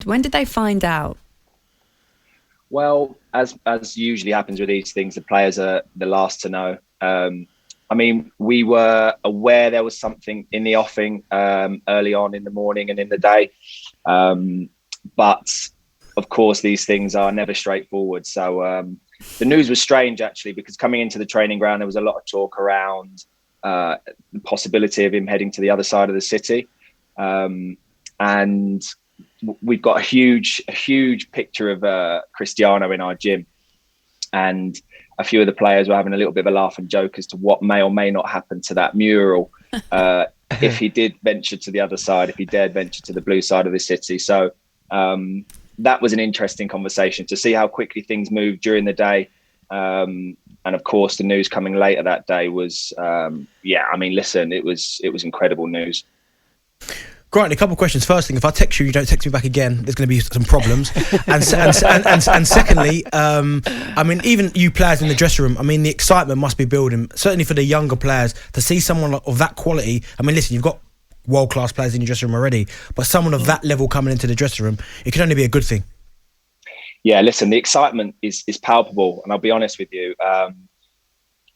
When did they find out? Well, as usually happens with these things, the players are the last to know. I mean, we were aware there was something in the offing early on in the morning and in the day. But of course, these things are never straightforward. So the news was strange, actually, because coming into the training ground, there was a lot of talk around the possibility of him heading to the other side of the city. And we've got a huge picture of Cristiano in our gym. And a few of the players were having a little bit of a laugh and joke as to what may or may not happen to that mural if he did venture to the other side, if he dared venture to the blue side of the city. So that was an interesting conversation to see how quickly things moved during the day. And of course, the news coming later that day was, I mean, listen, it was incredible news. Grant, a couple of questions. First thing, if I text you, you don't text me back again, there's going to be some problems. And secondly, I mean, even you players in the dressing room, I mean, the excitement must be building, certainly for the younger players, to see someone of that quality. I mean, listen, you've got world-class players in your dressing room already, but someone of that level coming into the dressing room, it can only be a good thing. Yeah, listen, the excitement is palpable, and I'll be honest with you,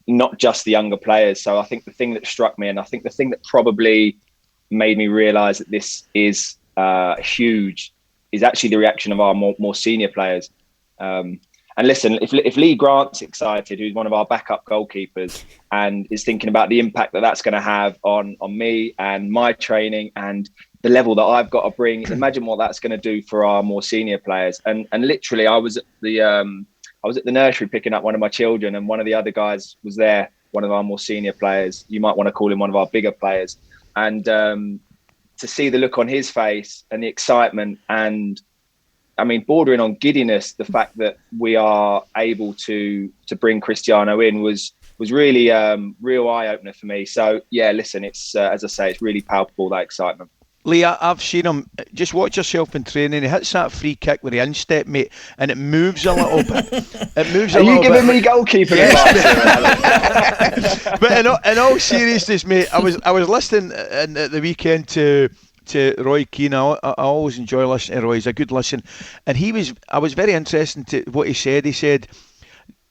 not just the younger players. So I think the thing that struck me, and I think the thing that probably made me realise that this is huge, is actually the reaction of our more senior players. And listen, if Lee Grant's excited, who's one of our backup goalkeepers, and is thinking about the impact that that's going to have on me and my training and the level that I've got to bring, imagine what that's going to do for our more senior players. And literally, I was at the nursery picking up one of my children, and one of the other guys was there, one of our more senior players. You might want to call him one of our bigger players. And to see the look on his face and the excitement, and I mean, bordering on giddiness, the fact that we are able to bring Cristiano in was really real eye opener for me. So yeah, listen, it's as I say, it's really palpable, that excitement. Lee, I've seen him. Just watch yourself in training. He hits that free kick with the instep, mate, and it moves a little bit. It moves a little bit. Are you giving me goalkeeper advice? But in all seriousness, mate, I was listening at the weekend to Roy Keane. I always enjoy listening to Roy. He's a good listen, and I was very interested to what he said. He said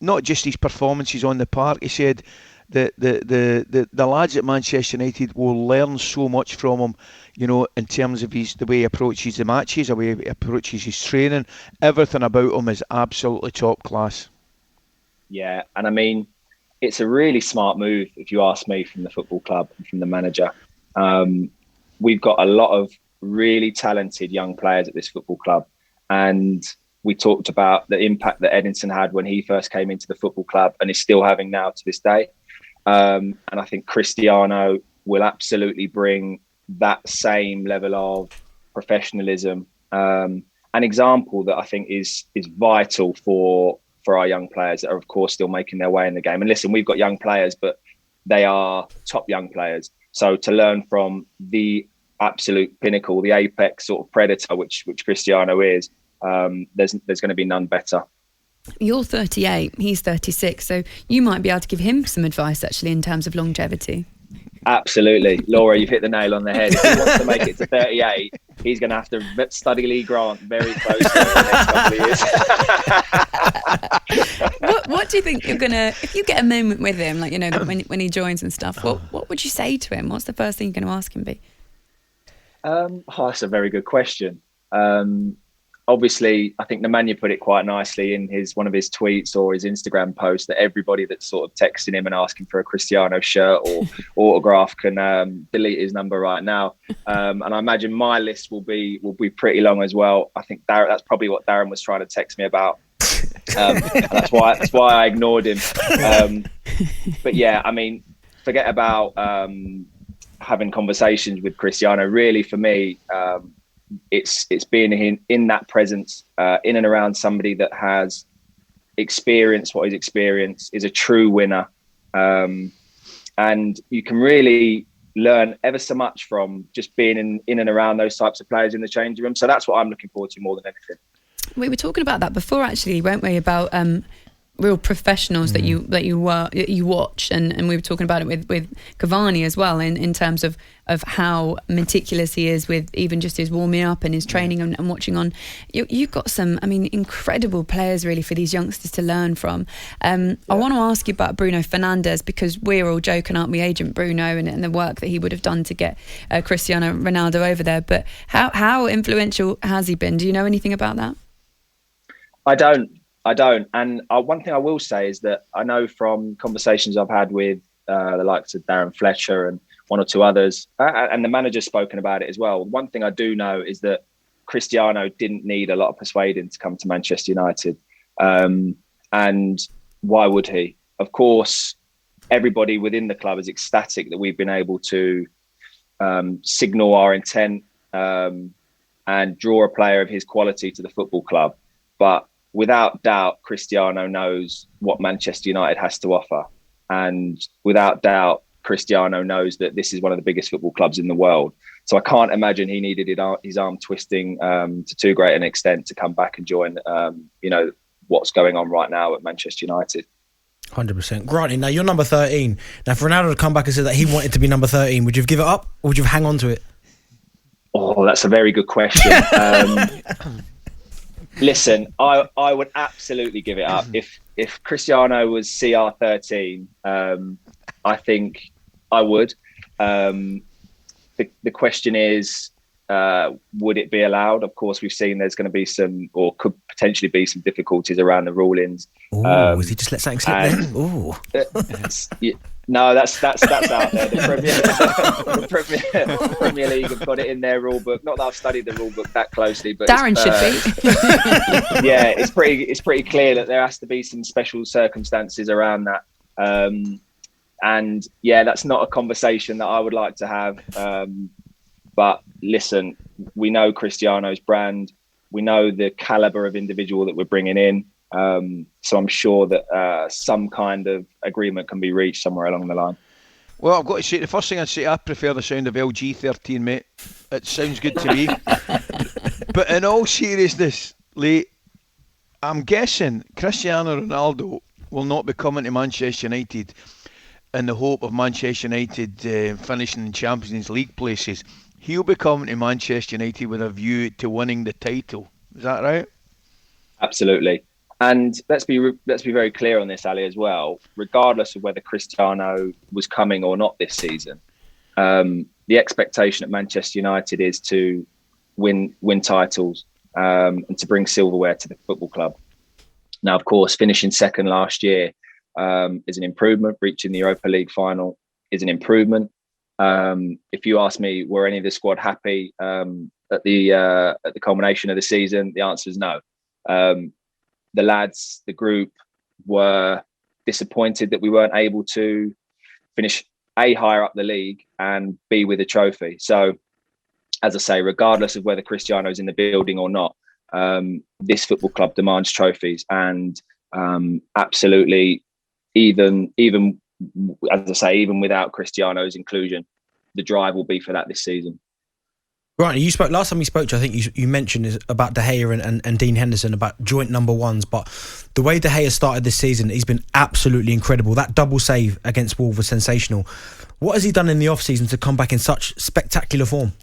not just his performances on the park. He said the lads at Manchester United will learn so much from him, you know, in terms of the way he approaches the matches, the way he approaches his training. Everything about him is absolutely top class. Yeah, and I mean, it's a really smart move, if you ask me, from the football club and from the manager. We've got a lot of really talented young players at this football club, and we talked about the impact that Edinson had when he first came into the football club and is still having now to this day. And I think Cristiano will absolutely bring that same level of professionalism, an example that I think is vital for our young players that are, of course, still making their way in the game. And listen, we've got young players, but they are top young players. So to learn from the absolute pinnacle, the apex sort of predator, which Cristiano is, there's going to be none better. You're 38, he's 36, so you might be able to give him some advice, actually, in terms of longevity. Absolutely. Laura, you've hit the nail on the head. If he wants to make it to 38, he's going to have to study Lee Grant very closely in the next couple of years. What do you think you're going to, if you get a moment with him, like, you know, when he joins and stuff, what would you say to him? What's the first thing you're going to ask him be? That's a very good question. Obviously, I think Nemanja put it quite nicely in one of his tweets or his Instagram post that everybody that's sort of texting him and asking for a Cristiano shirt or autograph can delete his number right now. And I imagine my list will be pretty long as well. I think that's probably what Darren was trying to text me about. And that's why I ignored him. But yeah, I mean, forget about having conversations with Cristiano. Really, for me, it's being in that presence, in and around somebody that has experienced what he's experienced, is a true winner, and you can really learn ever so much from just being in and around those types of players in the changing room. So that's what I'm looking forward to more than anything. We were talking about that before, actually, weren't we? About real professionals that you watch, and we were talking about it with Cavani as well, in terms of how meticulous he is with even just his warming up and his training and watching on. You've got some, I mean, incredible players really for these youngsters to learn from. I want to ask you about Bruno Fernandes, because we're all joking, aren't we, Agent Bruno, and the work that he would have done to get Cristiano Ronaldo over there. But how influential has he been? Do you know anything about that? I don't. And one thing I will say is that I know from conversations I've had with the likes of Darren Fletcher and one or two others, and the manager's spoken about it as well. One thing I do know is that Cristiano didn't need a lot of persuading to come to Manchester United. And why would he? Of course, everybody within the club is ecstatic that we've been able to signal our intent and draw a player of his quality to the football club. But without doubt, Cristiano knows what Manchester United has to offer. And without doubt, Cristiano knows that this is one of the biggest football clubs in the world. So I can't imagine he needed his arm twisting to too great an extent to come back and join, what's going on right now at Manchester United. 100%. Granted, now you're number 13. Now, for Ronaldo to come back and say that he wanted to be number 13, would you give it up or would you hang on to it? Oh, that's a very good question. Listen, I would absolutely give it up. If Cristiano was CR13, I think I would. The question is, would it be allowed? Of course, we've seen there's going to be some, or could potentially be some difficulties around the rulings. Oh, has he just let something slip there? Oh, no, that's out there. The Premier League have got it in their rule book. Not that I've studied the rule book that closely, but Darren should be. Yeah, it's pretty clear that there has to be some special circumstances around that. And yeah, that's not a conversation that I would like to have. But listen, we know Cristiano's brand. We know the caliber of individual that we're bringing in. So I'm sure that some kind of agreement can be reached somewhere along the line. Well, I've got to say, the first thing I'd say, I prefer the sound of LG13, mate. It sounds good to me. But in all seriousness, Lee, I'm guessing Cristiano Ronaldo will not be coming to Manchester United in the hope of Manchester United finishing in Champions League places. He'll be coming to Manchester United with a view to winning the title. Is that right? Absolutely. And let's be very clear on this, Ali, as well. Regardless of whether Cristiano was coming or not this season, the expectation at Manchester United is to win titles and to bring silverware to the football club. Now, of course, finishing second last year is an improvement. Reaching the Europa League final is an improvement. If you ask me, were any of the squad happy at the culmination of the season? The answer is no. The lads, the group, were disappointed that we weren't able to finish A, higher up the league, and B, with a trophy. So, as I say, regardless of whether Cristiano's in the building or not, this football club demands trophies, and absolutely, even as I say, even without Cristiano's inclusion, the drive will be for that this season. Right, you spoke last time we spoke to you, I think you mentioned is about De Gea and Dean Henderson, about joint number ones, but the way De Gea started this season, he's been absolutely incredible. That double save against Wolves was sensational. What has he done in the off-season to come back in such spectacular form?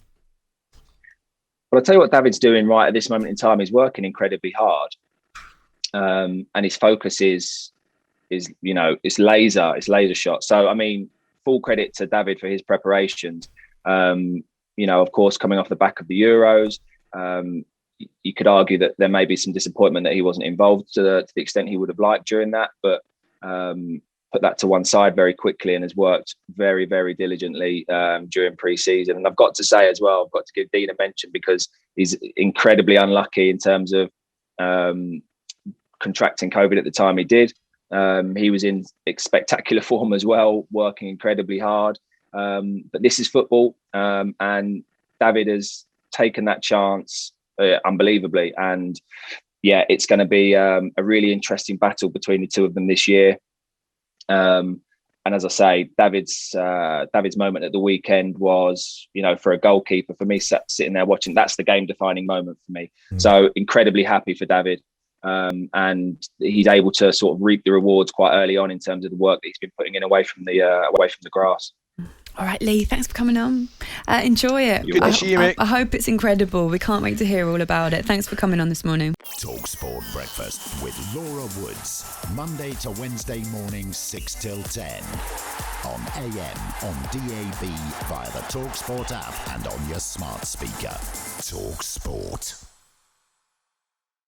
Well, I'll tell you what David's doing right at this moment in time. He's working incredibly hard, and his focus is laser shot. So, I mean, full credit to David for his preparations. Of course, coming off the back of the Euros, you could argue that there may be some disappointment that he wasn't involved to the extent he would have liked during that, but put that to one side very quickly and has worked very, very diligently during pre-season. And I've got to say as well, I've got to give Dean a mention because he's incredibly unlucky in terms of contracting COVID at the time he did. He was in spectacular form as well, working incredibly hard. But this is football, and David has taken that chance unbelievably. And yeah, it's going to be a really interesting battle between the two of them this year. And as I say, David's moment at the weekend was, for a goalkeeper, for me, sitting there watching, that's the game-defining moment for me. So incredibly happy for David. and he's able to sort of reap the rewards quite early on in terms of the work that he's been putting in away from the grass. All right, Lee, thanks for coming on. Enjoy it. Good to see you, mate. I hope it's incredible. We can't wait to hear all about it. Thanks for coming on this morning. talkSPORT Breakfast with Laura Woods. Monday to Wednesday mornings 6 till 10. On AM, on DAB, via the talkSPORT app and on your smart speaker. talkSPORT.